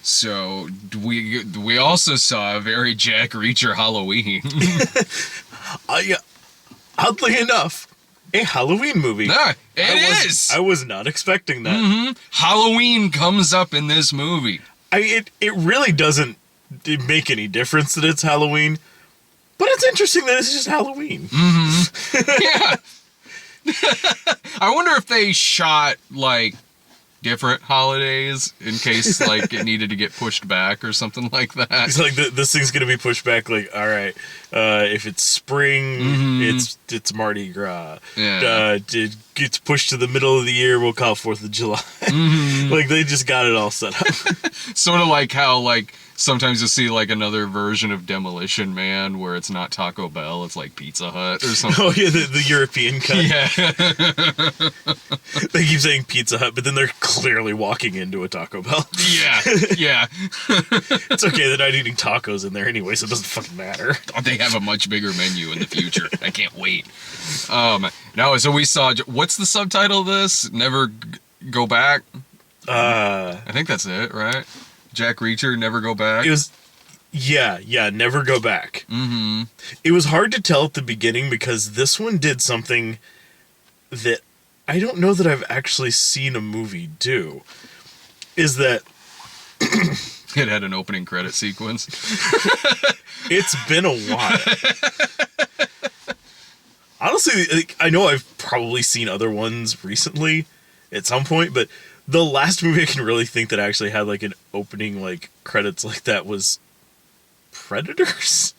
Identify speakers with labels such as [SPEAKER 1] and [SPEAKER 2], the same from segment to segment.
[SPEAKER 1] So we also saw a very Jack Reacher Halloween.
[SPEAKER 2] Yeah, oddly enough, a Halloween movie.
[SPEAKER 1] Nah, it is.
[SPEAKER 2] I was not expecting that.
[SPEAKER 1] Mm-hmm. Halloween comes up in this movie.
[SPEAKER 2] It really doesn't make any difference that it's Halloween, but it's interesting that it's just Halloween.
[SPEAKER 1] Yeah. I wonder if they shot, like, different holidays in case, like, it needed to get pushed back or something like that.
[SPEAKER 2] It's like, this thing's gonna be pushed back, like, all right, if it's spring, it's Mardi Gras.
[SPEAKER 1] Yeah.
[SPEAKER 2] It gets pushed to the middle of the year, we'll call 4th of July. Like, they just got it all set up.
[SPEAKER 1] Sort of like how, like, sometimes you'll see, like, another version of Demolition Man where it's not Taco Bell, it's like Pizza Hut or something.
[SPEAKER 2] Oh, yeah, the European cut.
[SPEAKER 1] Yeah.
[SPEAKER 2] They keep saying Pizza Hut, but then they're clearly walking into a Taco Bell.
[SPEAKER 1] Yeah.
[SPEAKER 2] It's okay, they're not eating tacos in there anyway, so it doesn't fucking matter.
[SPEAKER 1] They have a much bigger menu in the future. I can't wait. No, so we saw, what's the subtitle of this? Never Go Back? I think that's it, right? Jack Reacher, Never Go Back?
[SPEAKER 2] It was, yeah, Never Go Back.
[SPEAKER 1] Mm-hmm.
[SPEAKER 2] It was hard to tell at the beginning because this one did something that I don't know that I've actually seen a movie do. Is that
[SPEAKER 1] it had an opening credit sequence.
[SPEAKER 2] It's been a while. Honestly, like, I know I've probably seen other ones recently at some point, but the last movie I can really think that actually had like an opening like credits like that was Predators.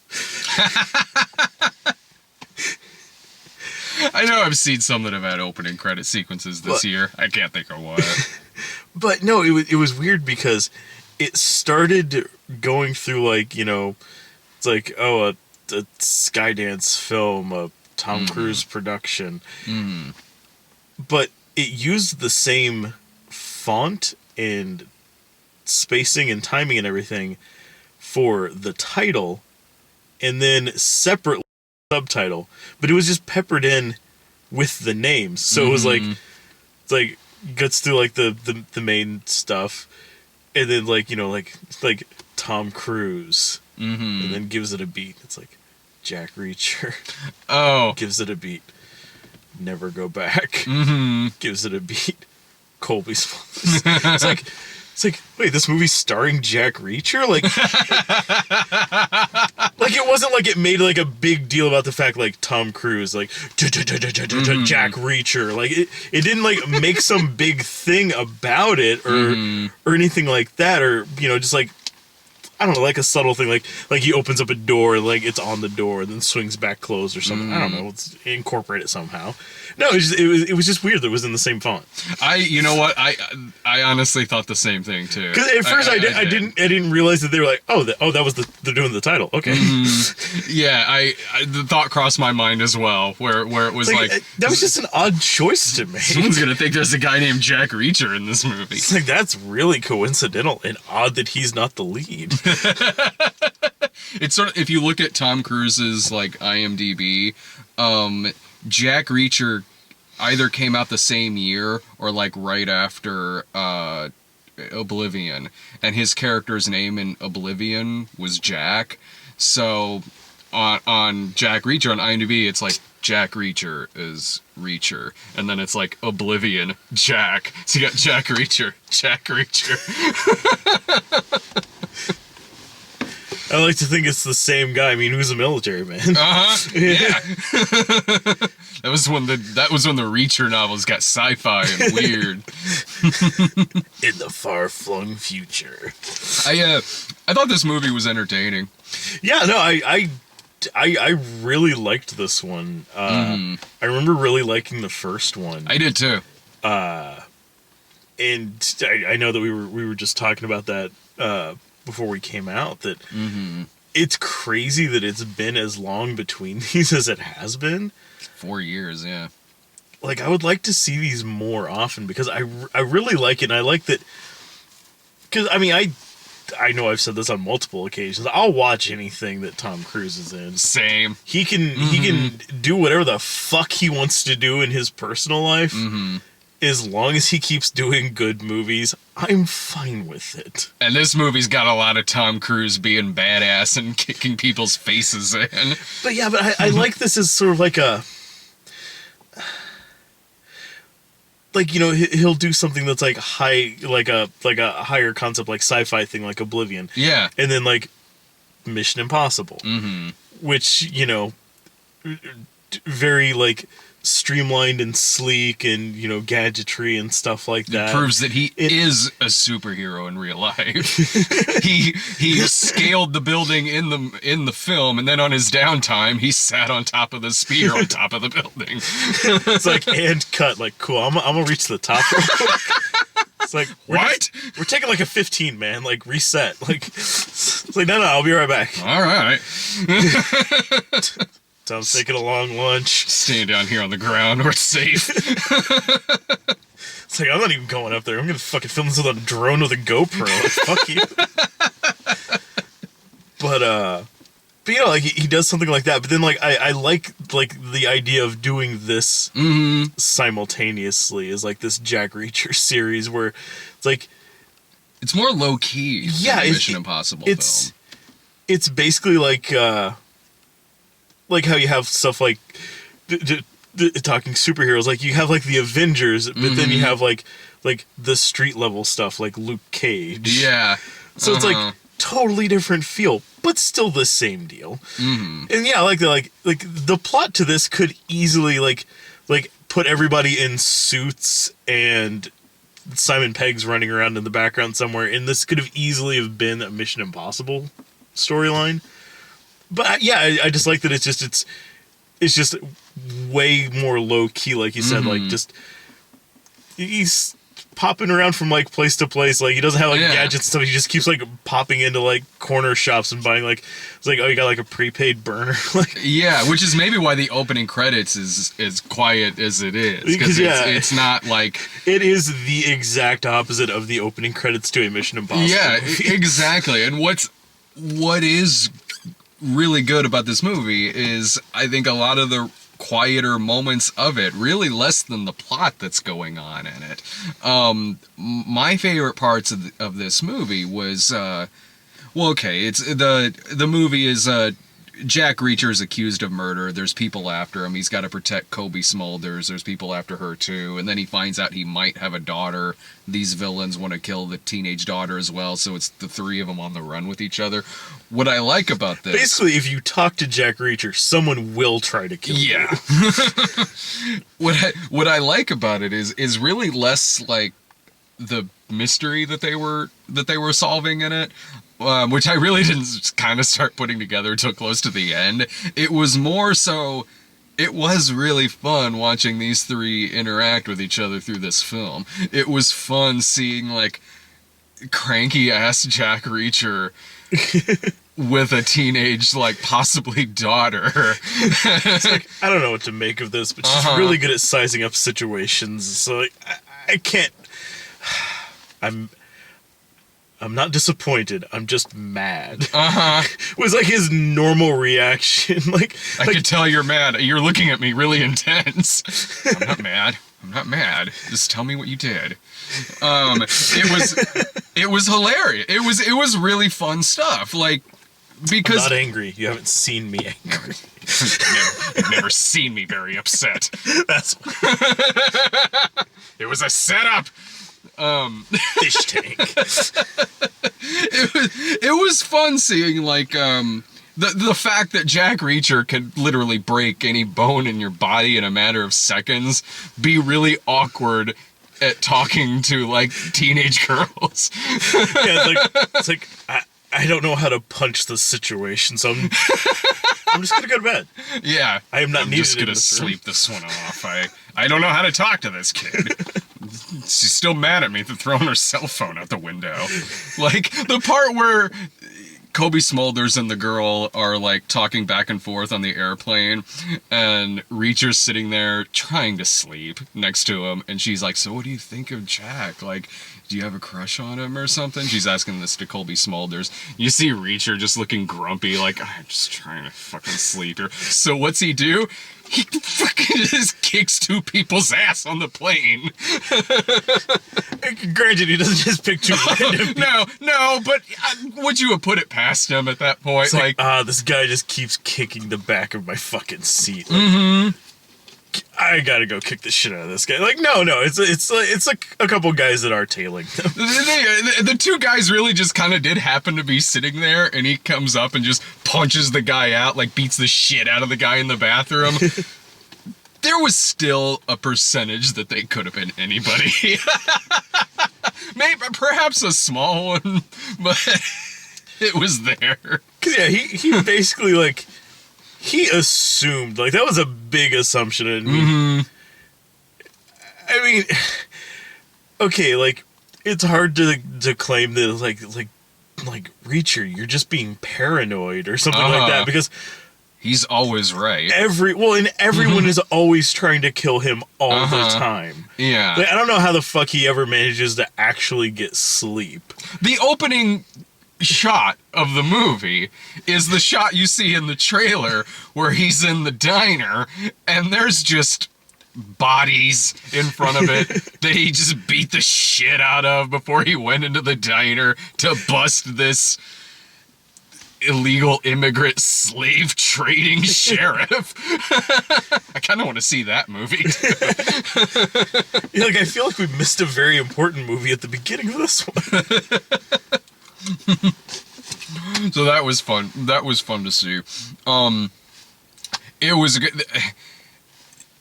[SPEAKER 1] I know I've seen some that have had opening credit sequences this year. I can't think of what.
[SPEAKER 2] But no, it was weird because it started going through like, you know, it's like, oh, a Skydance film, a Tom Cruise production. But it used the same font and spacing and timing and everything for the title and then separate subtitle, but it was just peppered in with the names. So it was like, it's like gets through like the main stuff and then like, you know, like Tom Cruise and then gives it a beat. It's like Jack Reacher.
[SPEAKER 1] Oh.
[SPEAKER 2] Gives it a beat. Never Go Back. Gives it a beat. Colby Smulders. It's like, wait, this movie's starring Jack Reacher? Like, like it wasn't like it made like a big deal about the fact like Tom Cruise, like Jack Reacher. Like it didn't like make some big thing about it or anything like that, or you know, just like I don't know, like a subtle thing, like he opens up a door, like it's on the door, and then swings back closed or something. I don't know. Let's incorporate it somehow. No, it was just weird that it was in the same font.
[SPEAKER 1] You know what? I honestly thought the same thing too.
[SPEAKER 2] Because at first I didn't realize that they were like, that was they're doing the title. Okay.
[SPEAKER 1] Yeah, the thought crossed my mind as well, where it was like
[SPEAKER 2] that was just an odd choice to make.
[SPEAKER 1] Someone's gonna think there's a guy named Jack Reacher in this movie.
[SPEAKER 2] It's like that's really coincidental and odd that he's not the lead.
[SPEAKER 1] It's sort of, if you look at Tom Cruise's like IMDb, Jack Reacher either came out the same year or like right after Oblivion, and his character's name in Oblivion was Jack. So on Jack Reacher on IMDb, it's like Jack Reacher is Reacher, and then it's like Oblivion Jack. So you got Jack Reacher.
[SPEAKER 2] I like to think it's the same guy. I mean, who's a military man?
[SPEAKER 1] Yeah. That was when the Reacher novels got sci-fi and weird.
[SPEAKER 2] In the far-flung future.
[SPEAKER 1] I thought this movie was entertaining.
[SPEAKER 2] Yeah, no, I really liked this one. I remember really liking the first one.
[SPEAKER 1] I did too.
[SPEAKER 2] And I know that we were just talking about that before we came out, that it's crazy that it's been as long between these as it has been.
[SPEAKER 1] 4 years, yeah.
[SPEAKER 2] Like, I would like to see these more often because I really like it, and I like that, because, I mean, I know I've said this on multiple occasions. I'll watch anything that Tom Cruise is in.
[SPEAKER 1] Same.
[SPEAKER 2] He can do whatever the fuck he wants to do in his personal life, as long as he keeps doing good movies, I'm fine with it.
[SPEAKER 1] And this movie's got a lot of Tom Cruise being badass and kicking people's faces in.
[SPEAKER 2] But yeah, but I like this as sort of like a... Like, you know, he'll do something that's like like a higher concept, like sci-fi thing, like Oblivion.
[SPEAKER 1] Yeah.
[SPEAKER 2] And then like Mission Impossible.
[SPEAKER 1] Mm-hmm.
[SPEAKER 2] Which, you know, very like streamlined and sleek and, you know, gadgetry and stuff like that.
[SPEAKER 1] It proves that he is a superhero in real life. he scaled the building in the film, and then on his downtime he sat on top of the spear on top of the building.
[SPEAKER 2] It's like, and cut, like, cool, I'm gonna reach the top real quick. It's like, we're taking like a 15, man, like reset. Like, it's like, no, I'll be right back.
[SPEAKER 1] All right.
[SPEAKER 2] Tom's taking a long lunch.
[SPEAKER 1] Staying down here on the ground where it's safe.
[SPEAKER 2] It's like, I'm not even going up there. I'm gonna fucking film this with a drone with a GoPro. Like, fuck you. But you know, like he does something like that. But then like I like the idea of doing this simultaneously is like this Jack Reacher series where it's like
[SPEAKER 1] it's more low key.
[SPEAKER 2] Yeah,
[SPEAKER 1] than Mission Impossible film.
[SPEAKER 2] It's basically like how you have stuff like talking superheroes, like you have like the Avengers, but then you have like the street level stuff like Luke Cage.
[SPEAKER 1] Yeah.
[SPEAKER 2] So it's like totally different feel, but still the same deal. And yeah, like the plot to this could easily like put everybody in suits and Simon Pegg's running around in the background somewhere, and this could have easily have been a Mission Impossible storyline. But yeah, I just like that it's just way more low key, like you said. Like just he's popping around from like place to place. Like he doesn't have like gadgets and stuff. He just keeps like popping into like corner shops and buying like it's like, oh, you got like a prepaid burner. Like
[SPEAKER 1] yeah, which is maybe why the opening credits is as quiet as it is, because it's not like
[SPEAKER 2] it is the exact opposite of the opening credits to a Mission Impossible.
[SPEAKER 1] Yeah,
[SPEAKER 2] movie.
[SPEAKER 1] Exactly. And what is really good about this movie is I think a lot of the quieter moments of it, really less than the plot that's going on in it. My favorite parts of this movie was it's the movie is Jack Reacher is accused of murder. There's people after him. He's got to protect Kobe Smulders. There's people after her too. And then he finds out he might have a daughter. These villains want to kill the teenage daughter as well. So it's the three of them on the run with each other. What I like about this...
[SPEAKER 2] Basically, if you talk to Jack Reacher, someone will try to kill you.
[SPEAKER 1] What I like about it is really less like the mystery that they were solving in it. Which I really didn't kind of start putting together till close to the end. It was more so, it was really fun watching these three interact with each other through this film. It was fun seeing, like, cranky-ass Jack Reacher with a teenage, like, possibly daughter.
[SPEAKER 2] It's like, I don't know what to make of this, but she's really good at sizing up situations. So, like, I can't... I'm not disappointed. I'm just mad. Was like his normal reaction. I
[SPEAKER 1] could tell you're mad. You're looking at me really intense. I'm not mad. I'm not mad. Just tell me what you did. It was hilarious. It was really fun stuff. Like, because
[SPEAKER 2] I'm not angry. You haven't seen me angry.
[SPEAKER 1] You've never seen me very upset.
[SPEAKER 2] That's
[SPEAKER 1] it was a setup.
[SPEAKER 2] Fish tank.
[SPEAKER 1] It was fun seeing like the fact that Jack Reacher could literally break any bone in your body in a matter of seconds, be really awkward at talking to like teenage girls.
[SPEAKER 2] Yeah, it's like I don't know how to punch the situation, so I'm just gonna go to bed.
[SPEAKER 1] Yeah,
[SPEAKER 2] I am not
[SPEAKER 1] I'm
[SPEAKER 2] needed
[SPEAKER 1] just gonna sleep this one off. I don't know how to talk to this kid. She's still mad at me for throwing her cell phone out the window. Like, the part where Kobe Smulders and the girl are, like, talking back and forth on the airplane, and Reacher's sitting there trying to sleep next to him, and she's like, so what do you think of Jack? Like, do you have a crush on him or something? She's asking this to Kobe Smulders. You see Reacher just looking grumpy, like, I'm just trying to fucking sleep here. So what's he do? He fucking just kicks two people's ass on the plane.
[SPEAKER 2] Granted, he doesn't just pick two random people.
[SPEAKER 1] No, but would you have put it past him at that point?
[SPEAKER 2] It's this guy just keeps kicking the back of my fucking seat. Like, I gotta go kick the shit out of this guy. Like, no, it's like a couple guys that are tailing them.
[SPEAKER 1] The two guys really just kind of did happen to be sitting there, and he comes up and just punches the guy out, like beats the shit out of the guy in the bathroom. There was still a percentage that they could have been anybody. Maybe, perhaps a small one, but it was there.
[SPEAKER 2] 'Cause yeah, he basically like. He assumed, like, that was a big assumption. I mean, okay, like, it's hard to claim that, like, Reacher, you're just being paranoid or something like that, because
[SPEAKER 1] he's always right.
[SPEAKER 2] Everyone is always trying to kill him all the time.
[SPEAKER 1] Yeah.
[SPEAKER 2] Like, I don't know how the fuck he ever manages to actually get sleep.
[SPEAKER 1] The opening shot of the movie is the shot you see in the trailer where he's in the diner and there's just bodies in front of it that he just beat the shit out of before he went into the diner to bust this illegal immigrant slave trading sheriff. I kind of want to see that movie too.
[SPEAKER 2] Yeah, like, I feel like we missed a very important movie at the beginning of this one.
[SPEAKER 1] So that was fun. That was fun to see. It was good.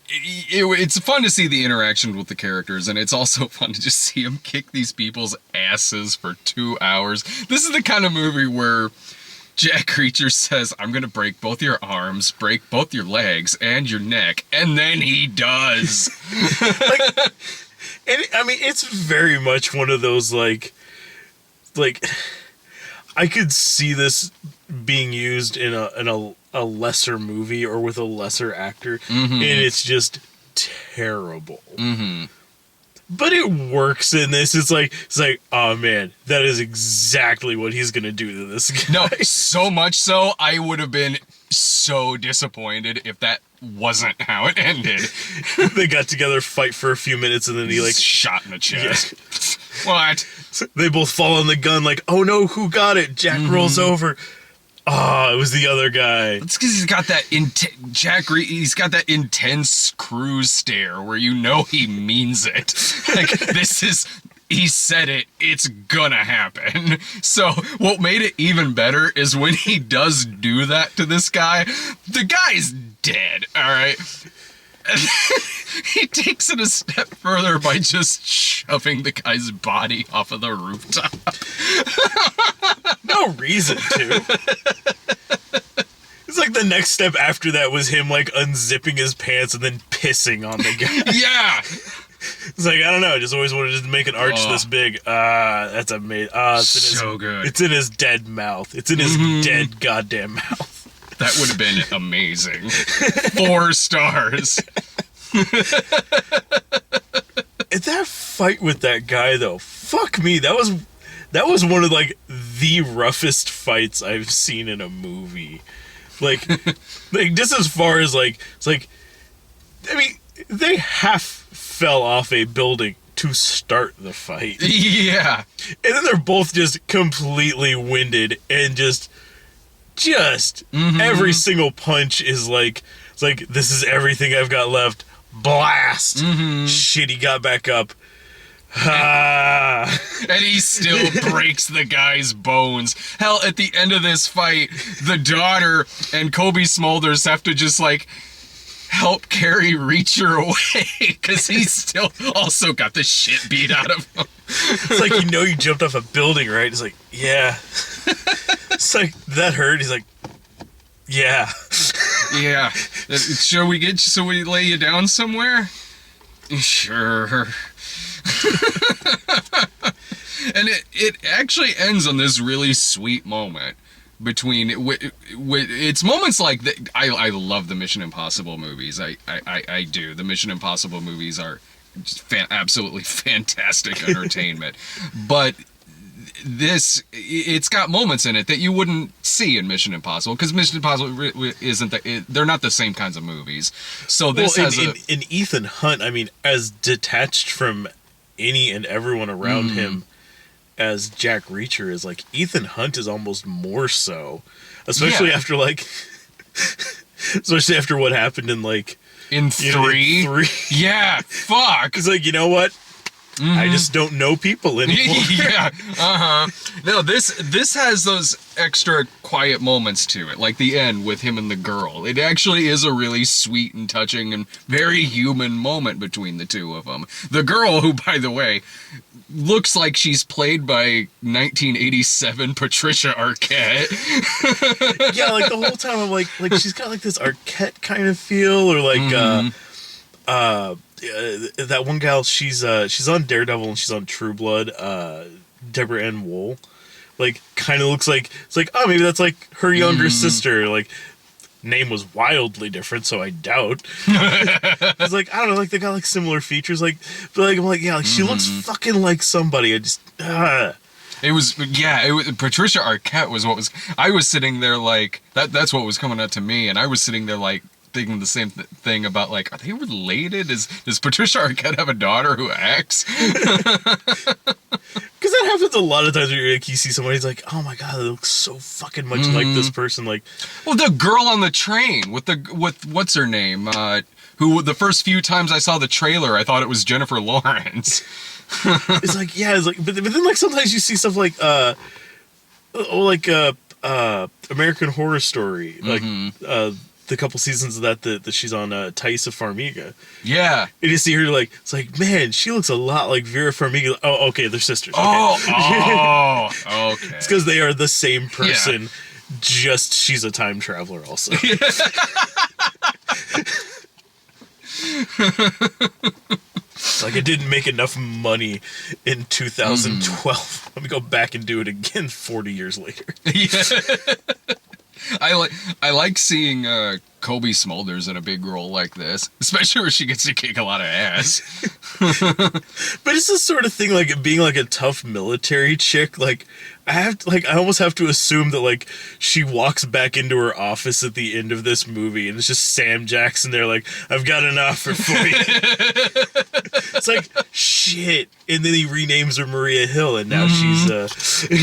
[SPEAKER 1] It's fun to see the interaction with the characters, and it's also fun to just see them kick these people's asses for 2 hours. This is the kind of movie where Jack Reacher says, I'm gonna break both your arms, break both your legs, and your neck, and then he does.
[SPEAKER 2] And I mean, it's very much one of those, like, I could see this being used in a lesser movie or with a lesser actor, and it's just terrible. But it works in this. It's like, oh man, that is exactly what he's gonna do to this guy.
[SPEAKER 1] No, so much so, I would have been so disappointed if that wasn't how it ended.
[SPEAKER 2] They got together, fight for a few minutes, and then he, like,
[SPEAKER 1] shot in the chest. Yeah. What?
[SPEAKER 2] They both fall on the gun, like, oh no, who got it? Jack rolls over. Oh, it was the other guy.
[SPEAKER 1] It's because he's got that he's got that intense cruise stare where you know he means it. Like, he said it, it's gonna happen. So what made it even better is when he does do that to this guy, the guy's dead, alright? He takes it a step further by just shoving the guy's body off of the rooftop.
[SPEAKER 2] No reason to. It's like the next step after that was him, like, unzipping his pants and then pissing on the guy.
[SPEAKER 1] Yeah!
[SPEAKER 2] It's like, I don't know, I just always wanted to make an arch this big. That's amazing.
[SPEAKER 1] So good.
[SPEAKER 2] It's in his dead mouth. It's in his dead goddamn mouth.
[SPEAKER 1] That would have been amazing. 4 stars.
[SPEAKER 2] That fight with that guy, though, fuck me, that was one of, like, the roughest fights I've seen in a movie. Like just as far as, like, it's like, I mean, they half fell off a building to start the fight.
[SPEAKER 1] Yeah.
[SPEAKER 2] And then they're both just completely winded and just every single punch is like, it's like, this is everything I've got left. Blast. Shit, he got back up.
[SPEAKER 1] And he still breaks the guy's bones. Hell, at the end of this fight, the daughter and Kobe Smulders have to just, like, help carry Reacher away because he's still also got the shit beat out of him.
[SPEAKER 2] It's like, you jumped off a building, right? It's like, yeah. It's like, that hurt. He's like, yeah.
[SPEAKER 1] Yeah. Shall we lay you down somewhere? Sure. And it actually ends on this really sweet moment between it's moments like that. I love the Mission Impossible movies. I do. The Mission Impossible movies are just absolutely fantastic entertainment. But it's got moments in it that you wouldn't see in Mission Impossible, because Mission Impossible isn't they're not the same kinds of movies. So this has
[SPEAKER 2] in Ethan Hunt, I mean, as detached from any and everyone around him as Jack Reacher is, like, Ethan Hunt is almost more so, especially after like especially after what happened in like
[SPEAKER 1] in 3. Yeah, fuck.
[SPEAKER 2] It's like, you know what? I just don't know people anymore.
[SPEAKER 1] Yeah, No, this has those extra quiet moments to it, like the end with him and the girl. It actually is a really sweet and touching and very human moment between the two of them. The girl, who, by the way, looks like she's played by 1987 Patricia Arquette.
[SPEAKER 2] Yeah, like the whole time I'm like she's got like this Arquette kind of feel, or like that one gal, she's on Daredevil and she's on True Blood, Deborah Ann Wool, like, kind of looks like, it's like, oh, maybe that's like her younger sister. Like, name was wildly different, so I doubt. It's like, I don't know, like, they got like similar features, like, but like, I'm like, yeah, like, she looks fucking like somebody. I just
[SPEAKER 1] It was Patricia Arquette was what was, I was sitting there like, that's what was coming out to me, and I was sitting there like, thinking the same thing about, like, are they related? Does Patricia Arquette have a daughter who acts?
[SPEAKER 2] Because that happens a lot of times where like, you see somebody, who's like, oh my god, they look so fucking much like this person. Like,
[SPEAKER 1] well, the girl on the train with what's her name? Who the first few times I saw the trailer, I thought it was Jennifer Lawrence.
[SPEAKER 2] It's like, yeah, it's like, but then like sometimes you see stuff like American Horror Story, like the couple seasons of that she's on, Taissa Farmiga.
[SPEAKER 1] Yeah.
[SPEAKER 2] And you see her, like, it's like, man, she looks a lot like Vera Farmiga. Oh, okay, they're sisters. Okay.
[SPEAKER 1] Oh, okay.
[SPEAKER 2] It's because they are the same person, just she's a time traveler also. It's like, it didn't make enough money in 2012. Let me go back and do it again 40 years later.
[SPEAKER 1] Yeah. I like seeing Kobe Smulders in a big role like this, especially where she gets to kick a lot of ass.
[SPEAKER 2] But it's this sort of thing, like, being like a tough military chick, like, I almost have to assume that, like, she walks back into her office at the end of this movie and it's just Sam Jackson there, like, I've got an offer for you. It's like, shit. And then he renames her Maria Hill, and now she's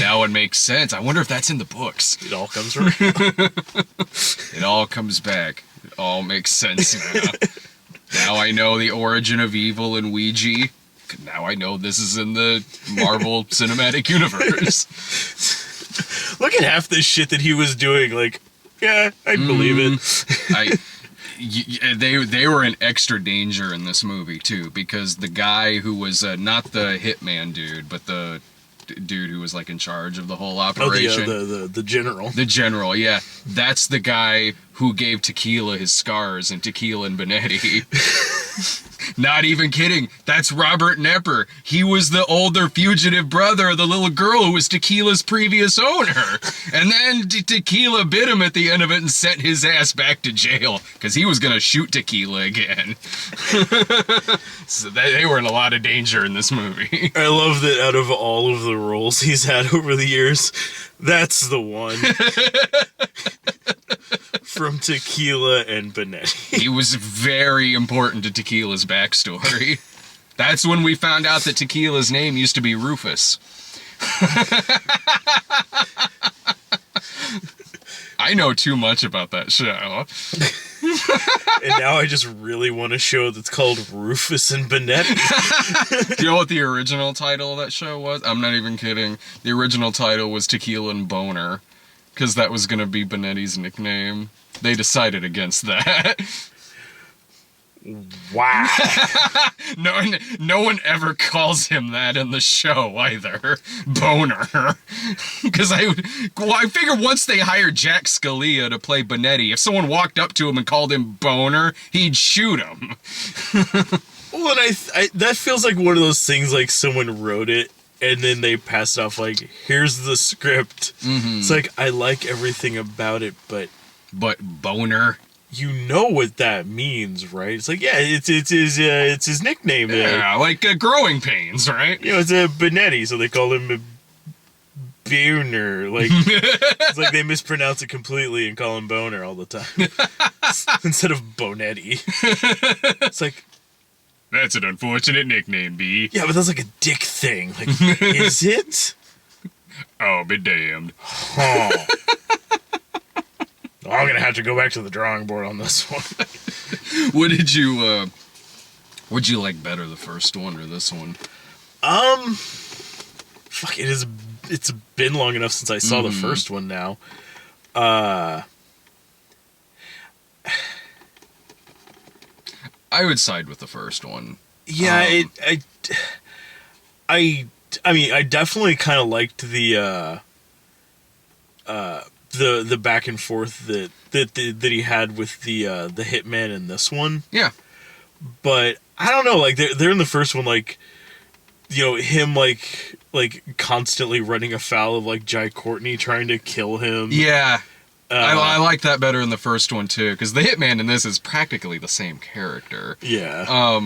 [SPEAKER 1] now it makes sense. I wonder if that's in the books.
[SPEAKER 2] It all comes around.
[SPEAKER 1] It all comes back. It all makes sense now. Now I know the origin of evil in Ouija. Now I know this is in the Marvel Cinematic Universe.
[SPEAKER 2] Look at half this shit that he was doing. Like, yeah, I'd believe it.
[SPEAKER 1] They were in extra danger in this movie too, because the guy who was not the hitman dude, but the dude who was like in charge of the whole operation.
[SPEAKER 2] The general.
[SPEAKER 1] The general, yeah. That's the guy who gave Tequila his scars in Tequila and Benetti. Not even kidding. That's Robert Nepper. He was the older fugitive brother of the little girl who was Tequila's previous owner. And then Tequila bit him at the end of it and sent his ass back to jail because he was going to shoot Tequila again. So they were in a lot of danger in this movie.
[SPEAKER 2] I love that out of all of the roles he's had over the years, that's the one. From Tequila and Benetti.
[SPEAKER 1] He was very important to Tequila's backstory. That's when we found out that Tequila's name used to be Rufus. I know too much about that show.
[SPEAKER 2] And now I just really want a show that's called Rufus and Benetti.
[SPEAKER 1] Do you know what the original title of that show was? I'm not even kidding. The original title was Tequila and Boner, because that was going to be Benetti's nickname. They decided against that.
[SPEAKER 2] Wow.
[SPEAKER 1] No one ever calls him that in the show either. Boner. Because I figure once they hired Jack Scalia to play Benetti, if someone walked up to him and called him Boner, he'd shoot him.
[SPEAKER 2] Well, and I that feels like one of those things, like someone wrote it and then they passed it off like, here's the script. Mm-hmm. It's like, I like everything about it, but
[SPEAKER 1] Boner.
[SPEAKER 2] You know what that means, right? It's like, yeah, it's his nickname.
[SPEAKER 1] Yeah, like growing pains, right?
[SPEAKER 2] You know, it's a Benetti, so they call him Boner. Like, it's like they mispronounce it completely and call him Boner all the time. Instead of Bonetti. It's like,
[SPEAKER 1] that's an unfortunate nickname, B.
[SPEAKER 2] yeah, but that's like a dick thing. Like, is it?
[SPEAKER 1] Oh, be damned.
[SPEAKER 2] Oh. I'm gonna have to go back to the drawing board on this one.
[SPEAKER 1] What'd you like better, the first one or this one?
[SPEAKER 2] Fuck, it's been long enough since I saw the first one now.
[SPEAKER 1] I would side with the first one.
[SPEAKER 2] Yeah, I mean, I definitely kind of liked the back and forth that he had with the hitman in this one.
[SPEAKER 1] Yeah.
[SPEAKER 2] But I don't know, like they're in the first one, like, you know, him like constantly running afoul of like Jai Courtney trying to kill him.
[SPEAKER 1] Yeah. I like that better in the first one too, because the hitman in this is practically the same character.
[SPEAKER 2] Yeah.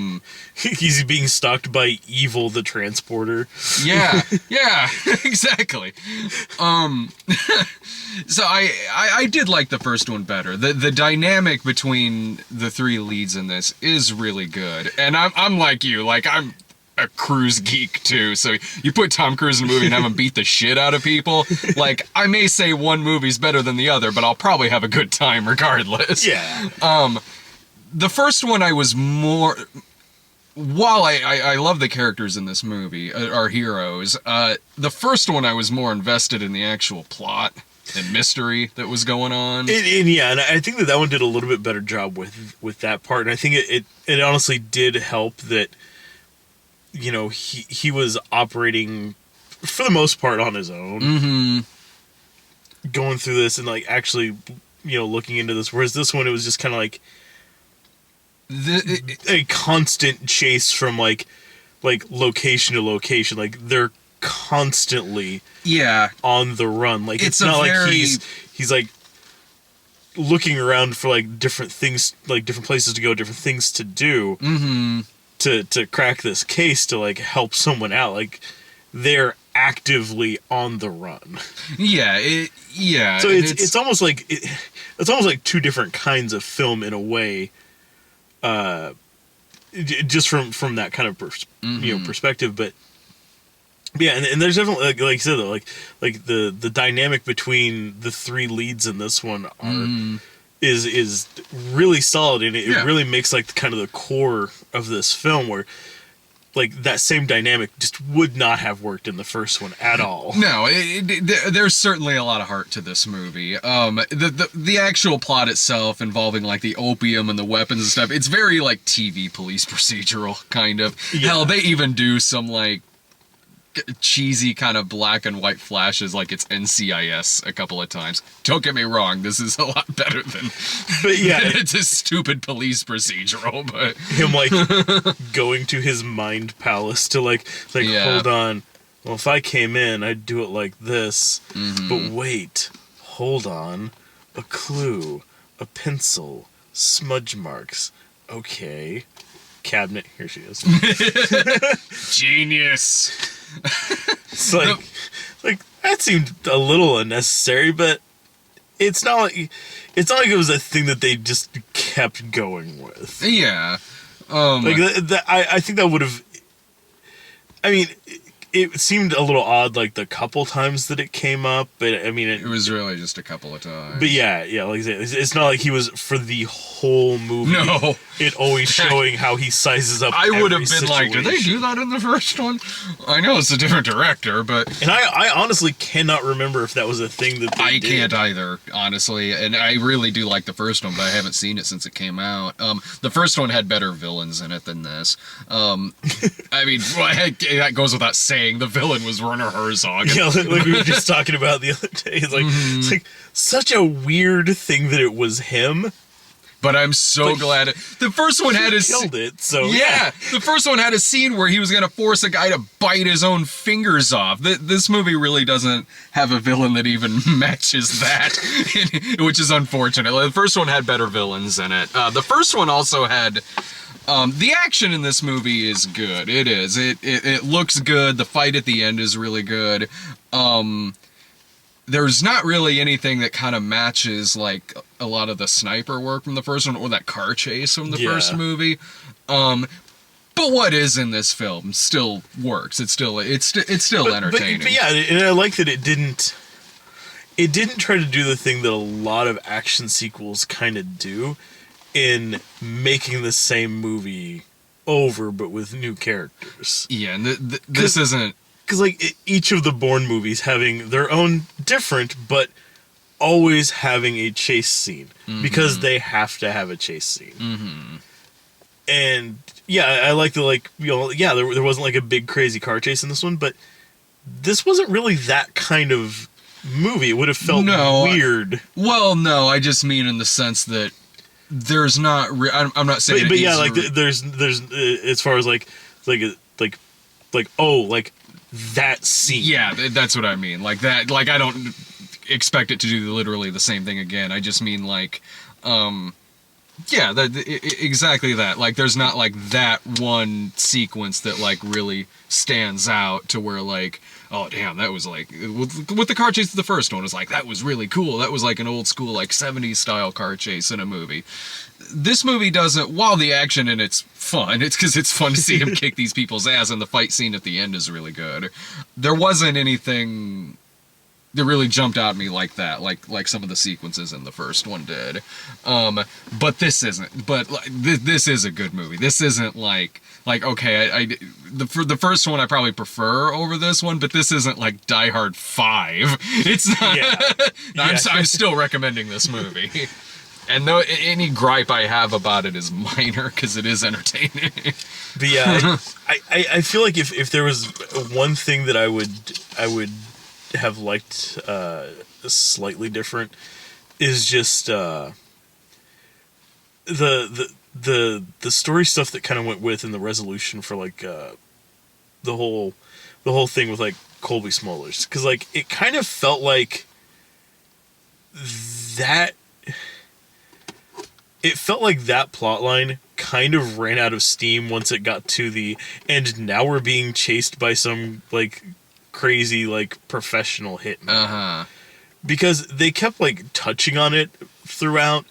[SPEAKER 2] He's being stalked by Evil the Transporter.
[SPEAKER 1] Yeah, yeah, exactly. So I did like the first one better. The dynamic between the three leads in this is really good, and I'm like you, like I'm a Cruise geek too, so you put Tom Cruise in a movie and have him beat the shit out of people, like, I may say one movie's better than the other, but I'll probably have a good time regardless.
[SPEAKER 2] Yeah.
[SPEAKER 1] The first one I was more, while I love the characters in this movie, our heroes, the first one I was more invested in the actual plot and mystery that was going on.
[SPEAKER 2] And I think that one did a little bit better job with that part, and I think it honestly did help that, you know, he was operating for the most part on his own, going through this and like actually, you know, looking into this. Whereas this one, it was just kind of like a constant chase from like location to location. Like they're constantly on the run. Like it's not like he's like looking around for like different things, like different places to go, different things to do. To crack this case, to like help someone out. Like they're actively on the run.
[SPEAKER 1] Yeah.
[SPEAKER 2] So it's almost like it's almost like two different kinds of film in a way. Just from that kind of you know, perspective, but yeah, and there's definitely like you said though, like the dynamic between the three leads in this one is really solid, and it really makes like kind of the core of this film, where like that same dynamic just would not have worked in the first one at all.
[SPEAKER 1] No, there's certainly a lot of heart to this movie. The actual plot itself, involving like the opium and the weapons and stuff, it's very like TV police procedural kind of.
[SPEAKER 2] Yeah.
[SPEAKER 1] Hell, they even do some like cheesy kind of black and white flashes, like it's NCIS a couple of times. Don't get me wrong, this is a lot better than,
[SPEAKER 2] but yeah,
[SPEAKER 1] it's a stupid police procedural, but
[SPEAKER 2] him like going to his mind palace to like hold on, well, if I came in I'd do it like this, but wait, hold on, a clue, a pencil, smudge marks, okay, cabinet, here she is.
[SPEAKER 1] Genius.
[SPEAKER 2] It's like that seemed a little unnecessary, but it's not like it was a thing that they just kept going with.
[SPEAKER 1] Yeah.
[SPEAKER 2] Like I think that would have. I mean, it seemed a little odd, like the couple times that it came up, but I mean,
[SPEAKER 1] it was really just a couple of times.
[SPEAKER 2] But yeah, like I said, it's not like he was for the whole movie.
[SPEAKER 1] No,
[SPEAKER 2] it always showing how he sizes up.
[SPEAKER 1] I would have been
[SPEAKER 2] situation.
[SPEAKER 1] like, did they do that in the first one? I know it's a different director, but
[SPEAKER 2] and I honestly cannot remember if that was a thing that they did.
[SPEAKER 1] Can't either, honestly. And I really do like the first one, but I haven't seen it since it came out. The first one had better villains in it than this. I mean, that goes without saying. The villain was Werner Herzog.
[SPEAKER 2] Yeah, like we were just talking about the other day. It's like such a weird thing that it was him.
[SPEAKER 1] But I'm so glad the first one had
[SPEAKER 2] killed it. So
[SPEAKER 1] yeah, the first one had a scene where he was gonna force a guy to bite his own fingers off. This movie really doesn't have a villain that even matches that, which is unfortunate. The first one had better villains in it. The first one also had. The action in this movie is good. It is. It looks good. The fight at the end is really good. there's not really anything that kind of matches like a lot of the sniper work from the first one or that car chase from the first movie. But what is in this film still works. It's still entertaining.
[SPEAKER 2] But yeah, and I like that it didn't try to do the thing that a lot of action sequels kind of do in making the same movie over but with new characters.
[SPEAKER 1] Yeah, and this isn't...
[SPEAKER 2] Because, like, each of the Bourne movies having their own different, but always having a chase scene. Mm-hmm. Because they have to have a chase scene. Mm-hmm. And, yeah, I like the, like, you know, yeah, there wasn't, like, a big crazy car chase in this one, but this wasn't really that kind of movie. It would have felt weird.
[SPEAKER 1] Well, no, I just mean in the sense that there's not... I'm not saying...
[SPEAKER 2] But yeah, like, there's as far as, like, that scene.
[SPEAKER 1] Yeah, that's what I mean. Like that, like I don't expect it to do literally the same thing again. I just mean like, yeah, exactly that. Like there's not like that one sequence that like really stands out to where like, oh damn, that was like, with the car chase of the first one, it was like, that was really cool. That was like an old school like 70s style car chase in a movie. This movie doesn't, while the action in it's fun, it's because it's fun to see him kick these people's ass, and the fight scene at the end is really good. There wasn't anything that really jumped out at me like that, like some of the sequences in the first one did. But this isn't. But like, this is a good movie. This isn't like okay, for the first one I probably prefer over this one, but this isn't like Die Hard 5. It's not. Yeah. I'm still recommending this movie. And no, any gripe I have about it is minor because it is entertaining.
[SPEAKER 2] But yeah, I feel like if there was one thing that I would have liked slightly different is just the story stuff that kind of went with and the resolution for like the whole thing with like Colby Smulders, because like it kind of felt like that. It felt like that plotline kind of ran out of steam once it got to the and now we're being chased by some like crazy like professional hitman. Uh-huh. Because they kept like touching on it throughout.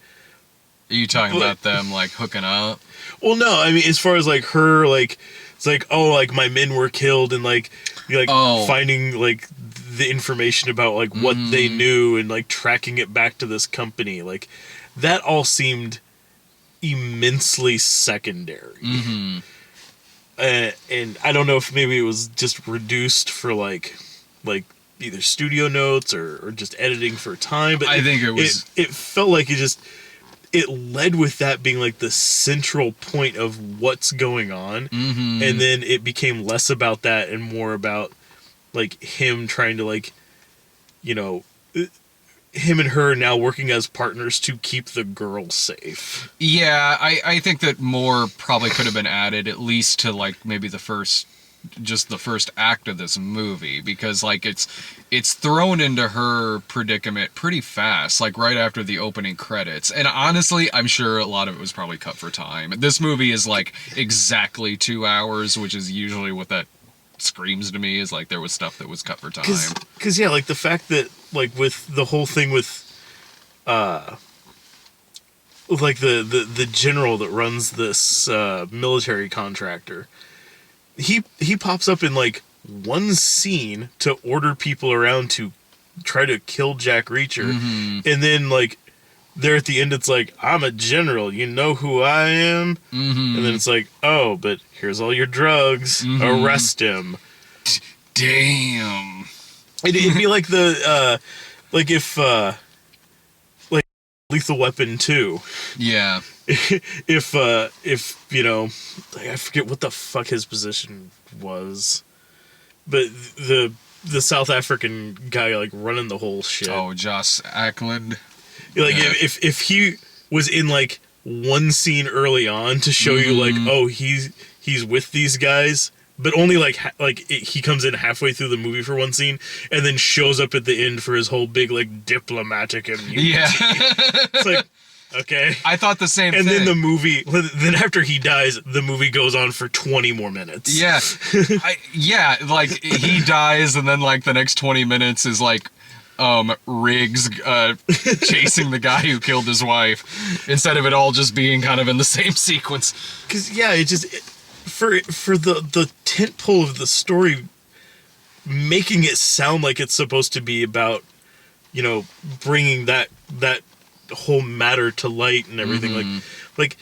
[SPEAKER 1] Are you talking about them like hooking up?
[SPEAKER 2] Well, no, I mean as far as like her like it's like, oh, like my men were killed and like finding like the information about like what they knew and like tracking it back to this company, like that all seemed immensely secondary. Mm-hmm. And I don't know if maybe it was just reduced for like either studio notes or just editing for time, but
[SPEAKER 1] I think it was.
[SPEAKER 2] It felt like it led with that being like the central point of what's going on, and then it became less about that and more about like him trying to like, you know, him and her now working as partners to keep the girl safe.
[SPEAKER 1] Yeah, I think that more probably could have been added, at least to like maybe the first act of this movie, because like it's thrown into her predicament pretty fast, like right after the opening credits. And honestly, I'm sure a lot of it was probably cut for time. This movie is like exactly 2 hours, which is usually what that screams to me, is like there was stuff that was cut for time.
[SPEAKER 2] Because yeah, like the fact that like with the whole thing with like the general that runs this military contractor, he pops up in like one scene to order people around to try to kill Jack Reacher, and then like there at the end it's like, I'm a general, you know who I am, and then it's like, oh, but here's all your drugs, arrest him.
[SPEAKER 1] Damn.
[SPEAKER 2] It'd be like the like if like Lethal Weapon 2.
[SPEAKER 1] Yeah.
[SPEAKER 2] if you know, like, I forget what the fuck his position was, but the South African guy like running the whole shit.
[SPEAKER 1] Oh, Joss Ackland.
[SPEAKER 2] Like if he was in like one scene early on to show you like, oh, he's with these guys, but only like he comes in halfway through the movie for one scene and then shows up at the end for his whole big like diplomatic immunity. Yeah. It's like, okay.
[SPEAKER 1] I thought the same thing.
[SPEAKER 2] And then the movie, then after he dies, the movie goes on for 20 more minutes.
[SPEAKER 1] Yeah. Like he dies and then like the next 20 minutes is like Riggs chasing the guy who killed his wife, instead of it all just being kind of in the same sequence.
[SPEAKER 2] Because yeah, for the tent pole of the story, making it sound like it's supposed to be about, you know, bringing that whole matter to light and everything. Like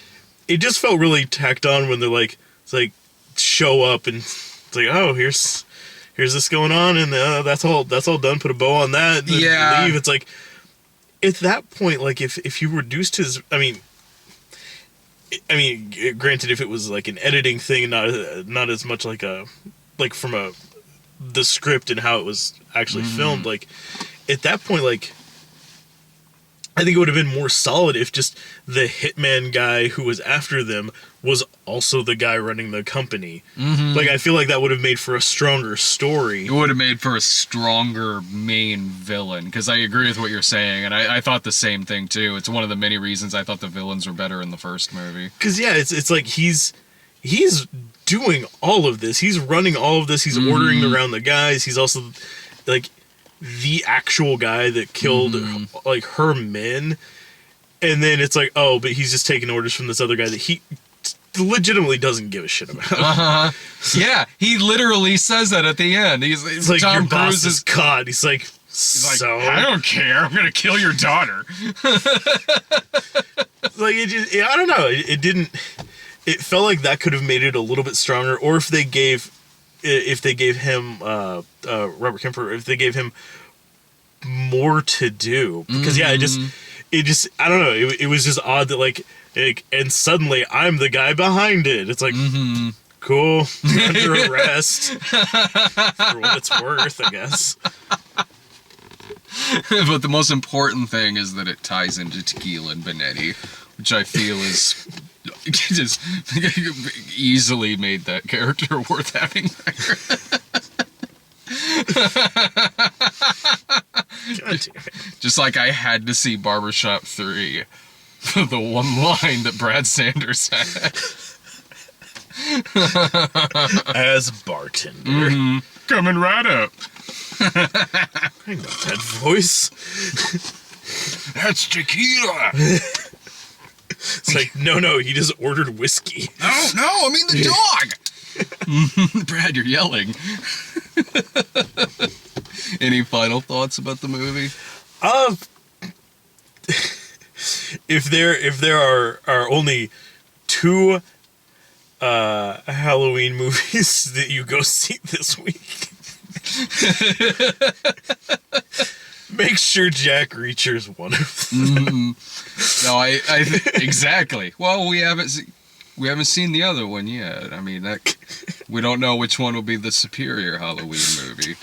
[SPEAKER 2] it just felt really tacked on when they're like, it's like, show up and it's like, oh, here's this going on, and that's all done. Put a bow on that. And then leave. It's like, at that point, like if you reduced his, I mean, granted, if it was like an editing thing, not as much like from the script and how it was actually filmed. Like at that point, like I think it would have been more solid if just the hitman guy who was after them was also the guy running the company. Like, I feel like that would have made for a stronger story.
[SPEAKER 1] It would have made for a stronger main villain, because I agree with what you're saying, and I thought the same thing, too. It's one of the many reasons I thought the villains were better in the first movie.
[SPEAKER 2] Because, yeah, it's like he's doing all of this. He's running all of this. He's ordering around the guys. He's also, like, the actual guy that killed, like, her men. And then it's like, oh, but he's just taking orders from this other guy that he legitimately doesn't give a shit about.
[SPEAKER 1] Yeah, he literally says that at the end.
[SPEAKER 2] It's like,
[SPEAKER 1] Tom
[SPEAKER 2] your boss
[SPEAKER 1] Cruise
[SPEAKER 2] is caught. He's like, so?
[SPEAKER 1] I don't care. I'm going to kill your daughter.
[SPEAKER 2] Like, it just, I don't know. It didn't, it felt like that could have made it a little bit stronger, or if they gave him, Robert Kemper, if they gave him more to do. Because, yeah, it just, I don't know. It was just odd that, like, and suddenly I'm the guy behind it. It's like, cool, you're under arrest for what it's worth, I guess.
[SPEAKER 1] But the most important thing is that it ties into Tequila and Benetti, which I feel is just easily made that character worth having there. Just like I had to see Barbershop 3. The one line that Brad Sanders had.
[SPEAKER 2] As bartender.
[SPEAKER 1] Coming right up.
[SPEAKER 2] I know that voice.
[SPEAKER 1] That's tequila.
[SPEAKER 2] It's like, no, he just ordered whiskey.
[SPEAKER 1] No, I mean the dog. Brad, you're yelling. Any final thoughts about the movie?
[SPEAKER 2] If there are only 2 Halloween movies that you go see this week, make sure Jack Reacher's one of them.
[SPEAKER 1] No, I exactly. Well, we haven't seen the other one yet. I mean, we don't know which one will be the superior Halloween movie.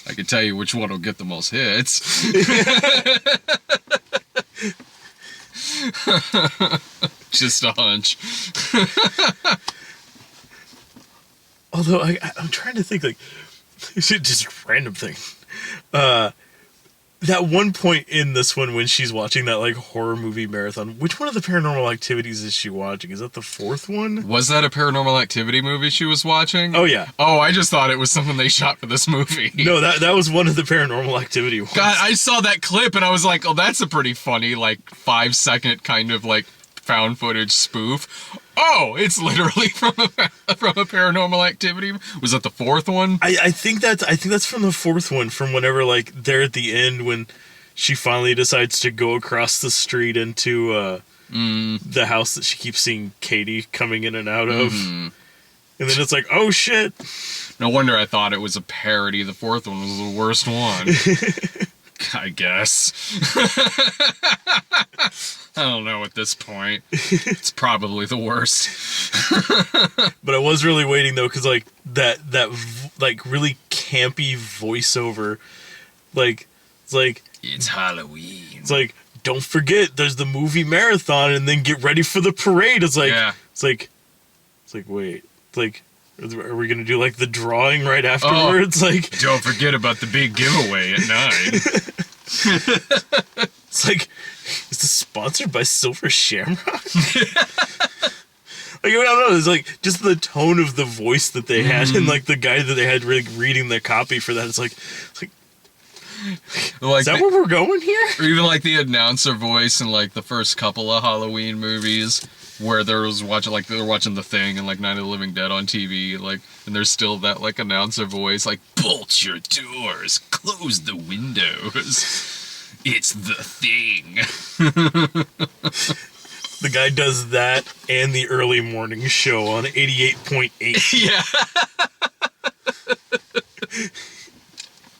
[SPEAKER 1] I can tell you which one will get the most hits. Just a hunch.
[SPEAKER 2] Although I'm trying to think, like, just a random thing. That one point in this one when she's watching that, like, horror movie marathon, which one of the Paranormal Activities is she watching? Is that the 4th one?
[SPEAKER 1] Was that a Paranormal Activity movie she was watching?
[SPEAKER 2] Oh, yeah.
[SPEAKER 1] Oh, I just thought it was something they shot for this movie.
[SPEAKER 2] No, that was one of the Paranormal Activity ones.
[SPEAKER 1] God, I saw that clip and I was like, oh, that's a pretty funny, like, 5-second kind of, like, found footage spoof. Oh, it's literally from a Paranormal Activity. Was that the 4th one?
[SPEAKER 2] I think that's from the 4th one, from whenever, like, they're at the end when she finally decides to go across the street into the house that she keeps seeing Katie coming in and out of. And then it's like, oh shit.
[SPEAKER 1] No wonder I thought it was a parody. The 4th one was the worst one. I guess. I don't know at this point. It's probably the worst.
[SPEAKER 2] But I was really waiting, though, because, like, that like, really campy voiceover, like, it's like...
[SPEAKER 1] It's Halloween.
[SPEAKER 2] It's like, don't forget, there's the movie marathon, and then get ready for the parade. It's like,
[SPEAKER 1] yeah.
[SPEAKER 2] It's like, wait, it's like... Are we going to do, like, the drawing right afterwards?
[SPEAKER 1] Oh,
[SPEAKER 2] like,
[SPEAKER 1] don't forget about the big giveaway at 9.
[SPEAKER 2] It's like, is this sponsored by Silver Shamrock? Like, I don't know, it's like, just the tone of the voice that they had, and, like, the guy that they had reading the copy for that, it's like,
[SPEAKER 1] Like
[SPEAKER 2] Is that where we're going here?
[SPEAKER 1] or even like the announcer voice in like the first couple of Halloween movies, where there was watching like they were watching The Thing and like Night of the Living Dead on TV, like, and there's still that like announcer voice, like, bolt your doors, close the windows. It's The Thing.
[SPEAKER 2] The guy does that and the early morning show on 88.8.
[SPEAKER 1] Yeah.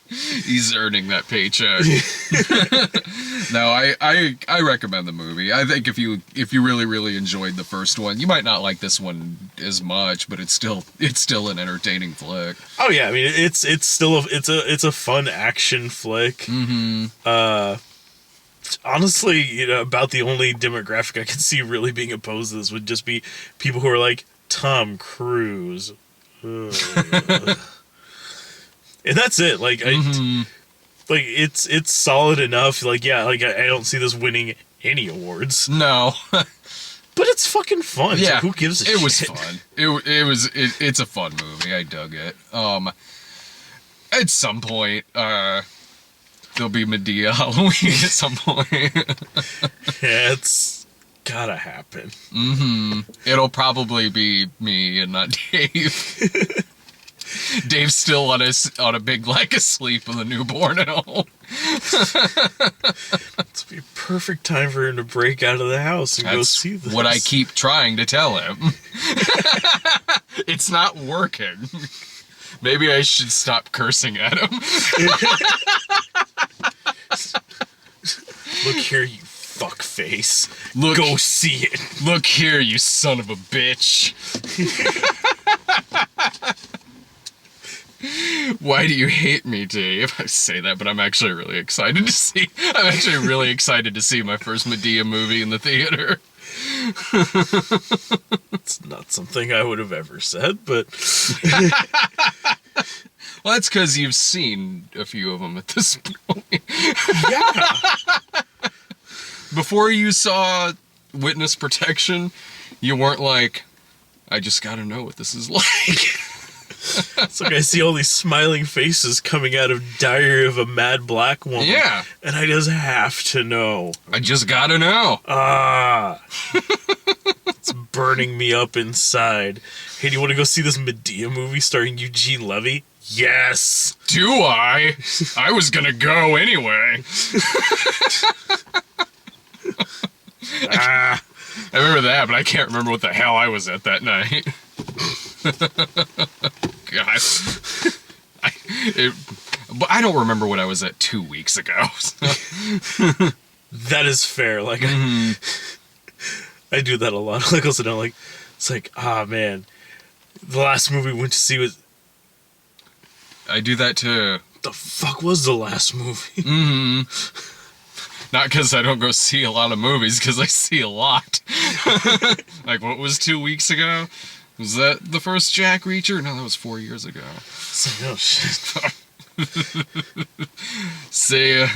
[SPEAKER 1] He's earning that paycheck. No, I recommend the movie. I think if you really enjoyed the first one, you might not like this one as much, but it's still an entertaining flick.
[SPEAKER 2] Oh yeah, I mean it's still it's a fun action flick.
[SPEAKER 1] Mm-hmm.
[SPEAKER 2] Honestly, you know, about the only demographic I could see really being opposed to this would just be people who are like Tom Cruise. Ugh. And that's it. Like like it's solid enough. Like yeah, like I don't see this winning any awards.
[SPEAKER 1] No.
[SPEAKER 2] But it's fucking fun.
[SPEAKER 1] Yeah,
[SPEAKER 2] So who gives a shit?
[SPEAKER 1] It was fun. It's a fun movie. I dug it. At some point, there'll be Medea Halloween at some point.
[SPEAKER 2] Yeah, it's gotta happen.
[SPEAKER 1] Mm-hmm. It'll probably be me and not Dave. Dave's still on a big leg asleep with a newborn at home.
[SPEAKER 2] It's be a perfect time for him to break out of the house and go see this.
[SPEAKER 1] What I keep trying to tell him. It's not working. Maybe I should stop cursing at him.
[SPEAKER 2] Look here, you fuckface.
[SPEAKER 1] Look,
[SPEAKER 2] go see it.
[SPEAKER 1] Look here, you son of a bitch. Why do you hate me, Dave? I say that, but I'm actually really excited to see. I'm actually really excited to see my first Medea movie in the theater.
[SPEAKER 2] It's not something I would have ever said, but
[SPEAKER 1] well, that's because you've seen a few of them at this point.
[SPEAKER 2] yeah.
[SPEAKER 1] Before you saw Witness Protection, you weren't like, I just gotta know what this is like.
[SPEAKER 2] It's like I see all these smiling faces coming out of Diary of a Mad Black Woman.
[SPEAKER 1] Yeah.
[SPEAKER 2] And I just have to know.
[SPEAKER 1] I just gotta know.
[SPEAKER 2] It's burning me up inside. Hey, do you want to go see this Medea movie starring Eugene Levy? Yes.
[SPEAKER 1] Do I? I was gonna go anyway. I remember that, but I can't remember what the hell I was at that night. God. But I don't remember what I was at 2 weeks ago. So.
[SPEAKER 2] That is fair. Like, I do that a lot. Like, also, like, it's like, man, the last movie we went to see was.
[SPEAKER 1] I do that too.
[SPEAKER 2] The fuck was the last movie?
[SPEAKER 1] Not because I don't go see a lot of movies, because I see a lot. Like, what was 2 weeks ago? Was that the first Jack Reacher? No, that was 4 years ago.
[SPEAKER 2] It's like, oh shit.
[SPEAKER 1] See ya.